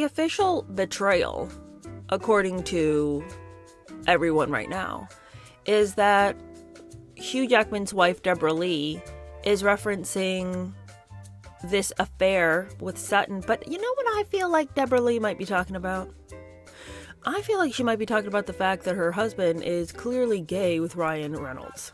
official betrayal, according to everyone right now, is that Hugh Jackman's wife, Deborah Lee, is referencing this affair with Sutton. But you know what I feel like Deborah Lee might be talking about? I feel like she might be talking about the fact that her husband is clearly gay with Ryan Reynolds.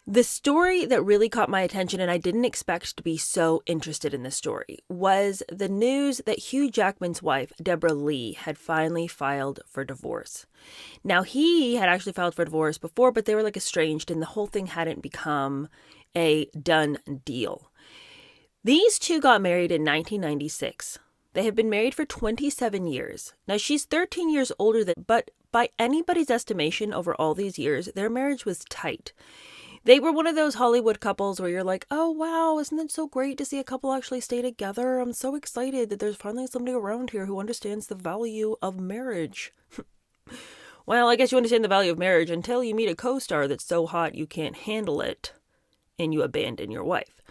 The story that really caught my attention, and I didn't expect to be so interested in this story, was the news that Hugh Jackman's wife, Deborah Lee, had finally filed for divorce. Now, he had actually filed for divorce before, but they were like estranged, and the whole thing hadn't become a done deal. These two got married in 1996. They have been married for 27 years. Now, she's 13 years older but by anybody's estimation over all these years, their marriage was tight. They were one of those Hollywood couples where you're like, oh, wow, isn't it so great to see a couple actually stay together? I'm so excited that there's finally somebody around here who understands the value of marriage. Well, I guess you understand the value of marriage until you meet a co-star that's so hot you can't handle it and you abandon your wife.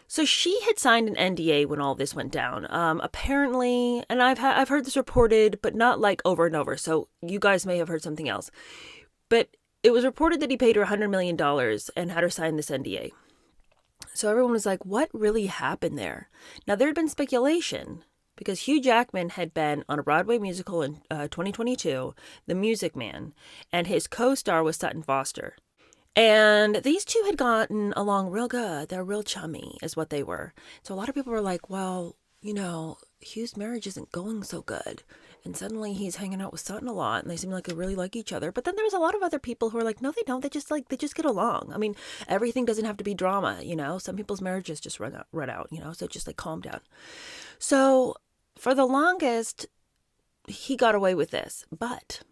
So she had signed an NDA when all this went down. Apparently, and I've heard this reported, but not like over and over. So you guys may have heard something else. But it was reported that he paid her $100 million and had her sign this NDA. So everyone was like, what really happened there? Now, there had been speculation because Hugh Jackman had been on a Broadway musical in 2022, The Music Man, and his co-star was Sutton Foster. And these two had gotten along real good. They're real chummy is what they were. So a lot of people were like, well, you know, Hugh's marriage isn't going so good. And suddenly he's hanging out with Sutton a lot and they seem like they really like each other. But then there was a lot of other people who were like, no, they don't. They just get along. I mean, everything doesn't have to be drama, you know. Some people's marriages just run out, you know. So just like calm down. So for the longest, he got away with this. But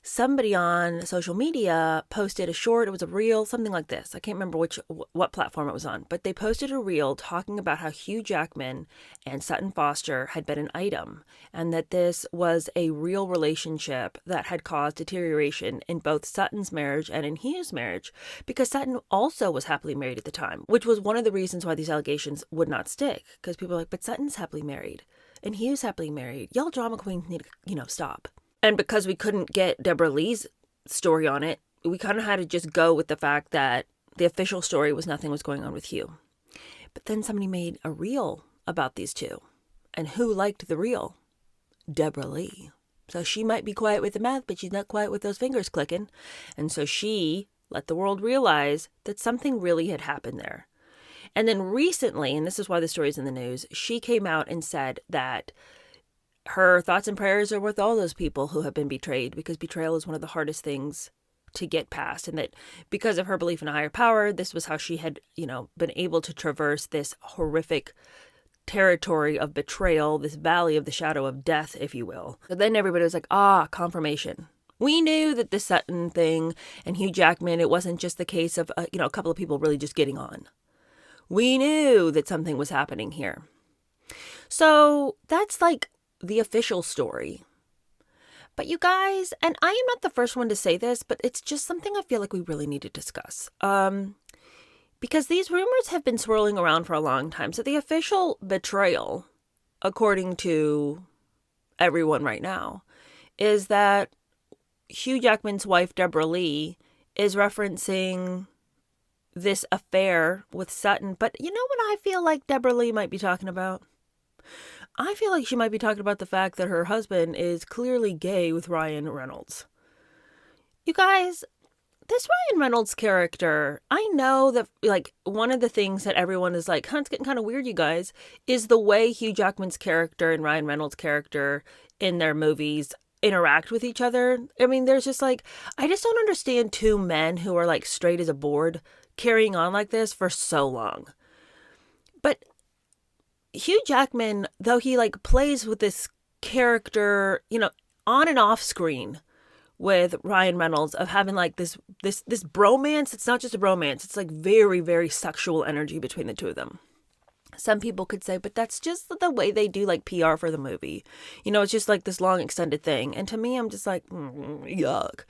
somebody on social media posted a short, it was a reel, something like this. I can't remember what platform it was on, but they posted a reel talking about how Hugh Jackman and Sutton Foster had been an item and that this was a real relationship that had caused deterioration in both Sutton's marriage and in Hugh's marriage because Sutton also was happily married at the time, which was one of the reasons why these allegations would not stick because people were like, but Sutton's happily married and Hugh's happily married. Y'all drama queens need to, stop. And because we couldn't get Deborah Lee's story on it, we kind of had to just go with the fact that the official story was nothing was going on with Hugh. But then somebody made a reel about these two. And who liked the reel? Deborah Lee. So she might be quiet with the mouth, but she's not quiet with those fingers clicking. And so she let the world realize that something really had happened there. And then recently, and this is why the story is in the news, she came out and said that her thoughts and prayers are with all those people who have been betrayed because betrayal is one of the hardest things to get past. And that because of her belief in a higher power, this was how she had, been able to traverse this horrific territory of betrayal, this valley of the shadow of death, if you will. But then everybody was like, confirmation. We knew that the Sutton thing and Hugh Jackman, it wasn't just the case of, a couple of people really just getting on. We knew that something was happening here. So that's like the official story. But you guys, and I am not the first one to say this, but it's just something I feel like we really need to discuss. Because these rumors have been swirling around for a long time. So the official betrayal, according to everyone right now, is that Hugh Jackman's wife, Deborah Lee, is referencing this affair with Sutton. But you know what I feel like Deborah Lee might be talking about? I feel like she might be talking about the fact that her husband is clearly gay with Ryan Reynolds. You guys, this Ryan Reynolds character, I know that like one of the things that everyone is like, it's getting kind of weird, you guys, is the way Hugh Jackman's character and Ryan Reynolds' character in their movies interact with each other. I mean, there's just like, I just don't understand two men who are like straight as a board carrying on like this for so long. But Hugh Jackman, though he like plays with this character, on and off screen with Ryan Reynolds of having like this bromance. It's not just a bromance. It's like very, very sexual energy between the two of them. Some people could say, but that's just the way they do like PR for the movie. It's just like this long extended thing. And to me, I'm just like, yuck.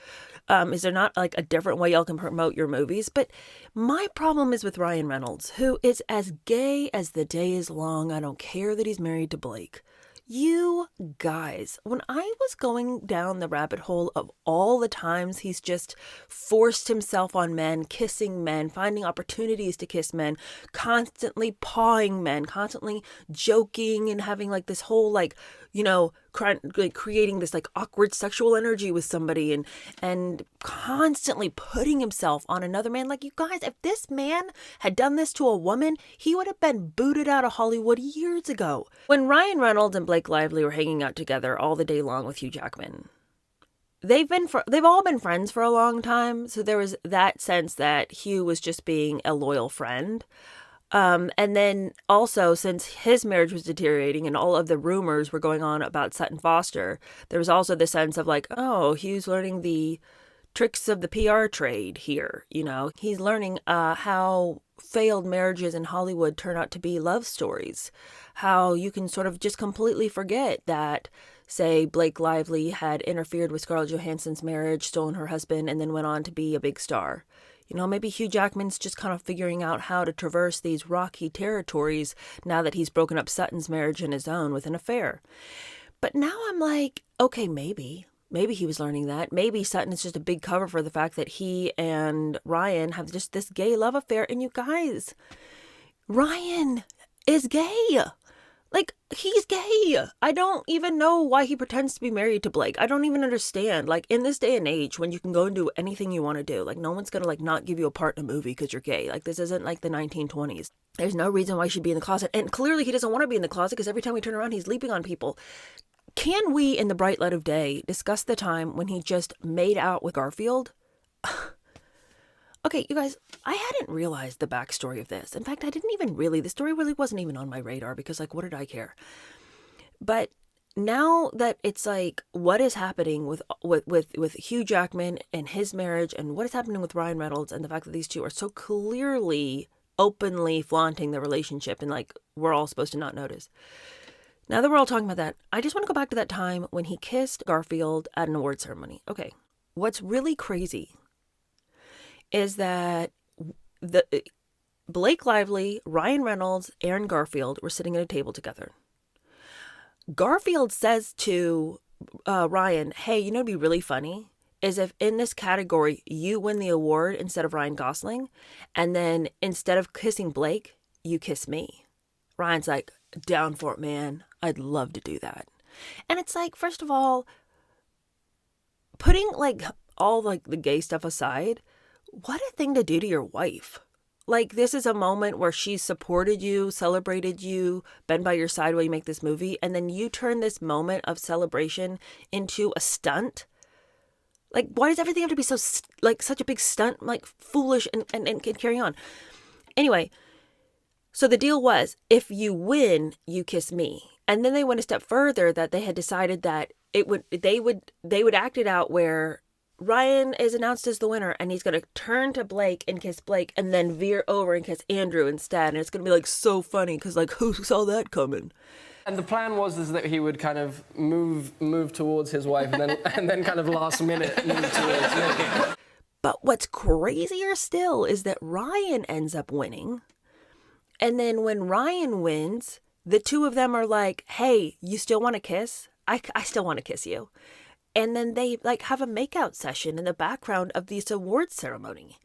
Is there not like a different way y'all can promote your movies? But my problem is with Ryan Reynolds, who is as gay as the day is long. I don't care that he's married to Blake. You guys, when I was going down the rabbit hole of all the times he's just forced himself on men, kissing men, finding opportunities to kiss men, constantly pawing men, constantly joking and having like this whole like, creating this like awkward sexual energy with somebody and constantly putting himself on another man. Like, you guys, if this man had done this to a woman, he would have been booted out of Hollywood years ago. When Ryan Reynolds and Blake Lively were hanging out together all the day long with Hugh Jackman, they've all been friends for a long time. So there was that sense that Hugh was just being a loyal friend. And then also, since his marriage was deteriorating and all of the rumors were going on about Sutton Foster, there was also the sense of like, oh, Hugh's learning the tricks of the PR trade here. He's learning how failed marriages in Hollywood turn out to be love stories, how you can sort of just completely forget that, say, Blake Lively had interfered with Scarlett Johansson's marriage, stolen her husband, and then went on to be a big star. Maybe Hugh Jackman's just kind of figuring out how to traverse these rocky territories now that he's broken up Sutton's marriage and his own with an affair. But now I'm like, okay, maybe he was learning that. Maybe Sutton is just a big cover for the fact that he and Ryan have just this gay love affair. And you guys, Ryan is gay. Like, he's gay. I don't even know why he pretends to be married to Blake. I don't even understand. Like, in this day and age, when you can go and do anything you want to do, like, no one's going to, like, not give you a part in a movie because you're gay. Like, this isn't, like, the 1920s. There's no reason why he should be in the closet. And clearly he doesn't want to be in the closet because every time we turn around, he's leaping on people. Can we, in the bright light of day, discuss the time when he just made out with Garfield? Okay, you guys, I hadn't realized the backstory of this. In fact, the story really wasn't even on my radar because, like, what did I care? But now that it's like, what is happening with Hugh Jackman and his marriage, and what is happening with Ryan Reynolds, and the fact that these two are so clearly, openly flaunting the relationship, and like, we're all supposed to not notice. Now that we're all talking about that, I just want to go back to that time when he kissed Garfield at an award ceremony. Okay, what's really crazy is that Blake Lively, Ryan Reynolds, Aaron Garfield were sitting at a table together. Garfield says to Ryan, hey, it'd be really funny is if in this category you win the award instead of Ryan Gosling, and then instead of kissing Blake, you kiss me. Ryan's like, down for it, man. I'd love to do that. And it's like, first of all, putting like all like the gay stuff aside, what a thing to do to your wife. Like, this is a moment where she's supported you, celebrated you, been by your side while you make this movie, and then you turn this moment of celebration into a stunt. Like, why does everything have to be so, like, such a big stunt, like, foolish and carry on? Anyway, so the deal was, if you win, you kiss me. And then they went a step further, that they had decided that they would act it out where Ryan is announced as the winner, and he's going to turn to Blake and kiss Blake, and then veer over and kiss Andrew instead. And it's going to be like so funny because, like, who saw that coming? And the plan was that he would kind of move towards his wife, and then kind of last minute move towards me. But what's crazier still is that Ryan ends up winning, and then when Ryan wins, the two of them are like, "Hey, you still want to kiss? I still want to kiss you." And then they like have a makeout session in the background of this awards ceremony.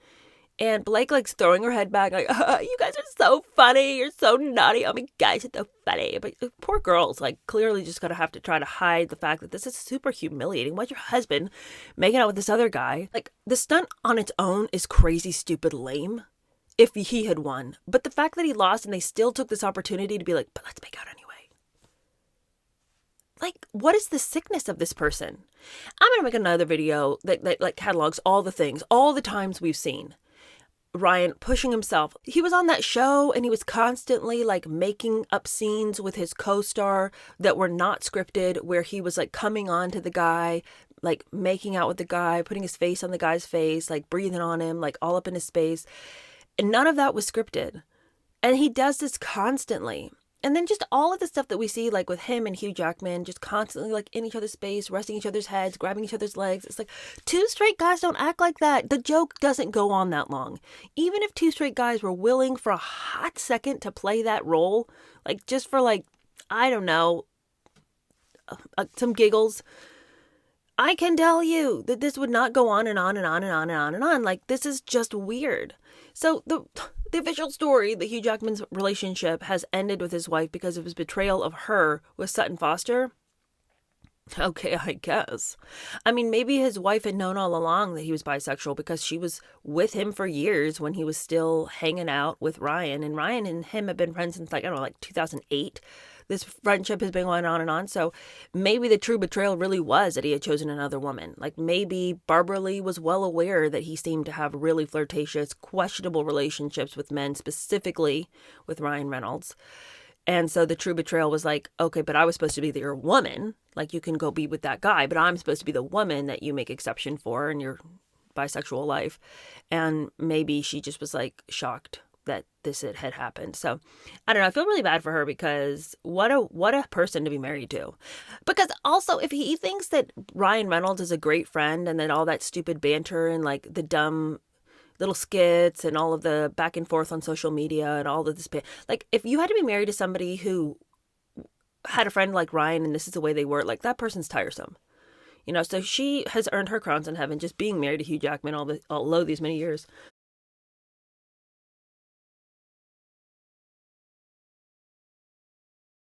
And Blake likes throwing her head back like, you guys are so funny. You're so naughty. Oh my gosh, it's so funny. But poor girl's like clearly just going to have to try to hide the fact that this is super humiliating. Why's your husband making out with this other guy? Like, the stunt on its own is crazy, stupid, lame if he had won. But the fact that he lost and they still took this opportunity to be like, but let's make out anyway. Like, what is the sickness of this person? I'm going to make another video that like catalogs all the things, all the times we've seen Ryan pushing himself. He was on that show and he was constantly like making up scenes with his co-star that were not scripted, where he was like coming on to the guy, like making out with the guy, putting his face on the guy's face, like breathing on him, like all up in his space. And none of that was scripted. And he does this constantly. And then just all of the stuff that we see, like with him and Hugh Jackman, just constantly like in each other's space, resting each other's heads, grabbing each other's legs. It's like, two straight guys don't act like that. The joke doesn't go on that long. Even if two straight guys were willing for a hot second to play that role, like just for like, I don't know, some giggles, I can tell you that this would not go on and on and on and on and on and on. Like, this is just weird. So the official story that Hugh Jackman's relationship has ended with his wife because of his betrayal of her with Sutton Foster. Okay, I guess. I mean, maybe his wife had known all along that he was bisexual because she was with him for years when he was still hanging out with Ryan. And Ryan and him have been friends since, like, I don't know, like 2008. This friendship has been going on and on. So maybe the true betrayal really was that he had chosen another woman. Like, maybe Barbara Lee was well aware that he seemed to have really flirtatious, questionable relationships with men, specifically with Ryan Reynolds. And so the true betrayal was like, okay, but I was supposed to be your woman. Like, you can go be with that guy, but I'm supposed to be the woman that you make exception for in your bisexual life. And maybe she just was like shocked that this had happened. So I don't know. I feel really bad for her because what a person to be married to. Because also, if he thinks that Ryan Reynolds is a great friend and then all that stupid banter and like the dumb little skits and all of the back and forth on social media and all of this, like if you had to be married to somebody who had a friend like Ryan and this is the way they were, like that person's tiresome. You know, so she has earned her crowns in heaven just being married to Hugh Jackman all these many years.